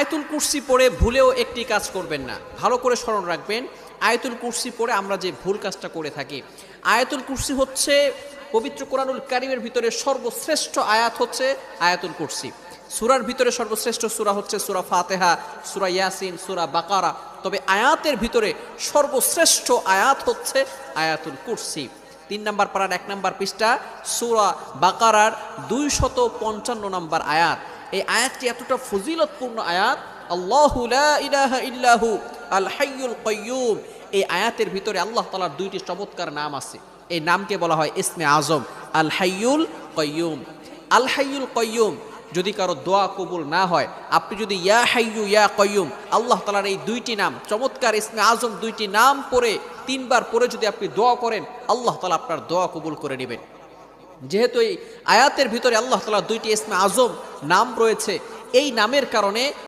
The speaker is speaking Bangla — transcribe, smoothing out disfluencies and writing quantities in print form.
আয়াতুল কুরসি পড়ে ভুলেও একটি কাজ করবেন না, ভালো করে স্মরণ রাখবেন। আয়াতুল কুরসি পড়ে আমরা যে ভুল কাজটা করে থাকি, আয়াতুল কুরসি হচ্ছে পবিত্র কোরআনুল কারীমের ভিতরে সর্বশ্রেষ্ঠ আয়াত হচ্ছে আয়াতুল কুরসি। সূরার ভিতরে সর্বশ্রেষ্ঠ সূরা হচ্ছে সূরা ফাতিহা, সূরা ইয়াসিন, সূরা বাকারা। তবে আয়াতের ভিতরে সর্বশ্রেষ্ঠ আয়াত হচ্ছে আয়াতুল কুরসি। 3 নম্বর পারার 1 নম্বর পৃষ্ঠা সূরা বাকারার 255 নম্বর আয়াত। এই আয়াতটি এতটা ফজিলতপূর্ণ আয়াত। আল্লাহু লা ইলাহা ইল্লাহু আল হাইয়ুল কাইয়্যুম। এই আয়াতের ভিতরে আল্লাহ তাআলার 2টি চমৎকার নাম আছে। এই নামকে বলা হয় ইসমে আজম, আল হাইয়ুল কাইয়্যুম। আল হাইয়ুল কাইয়্যুম যদি কারো দোয়া কবুল না হয়, আপনি যদি ইয়া হাইয়ু ইয়া কাইয়্যুম আল্লাহ তাআলার এই 2টি নাম চমৎকার ইসমে আজম 2টি নাম পড়ে 3 বার পড়ে যদি আপনি দোয়া করেন, আল্লাহ তাআলা আপনার দোয়া কবুল করে নেবেন। যেহেতু এই আয়াতের ভিতরে আল্লাহ তাআলার 2টি ইসমে আজম নাম রয়েছে, এই নামের কারণে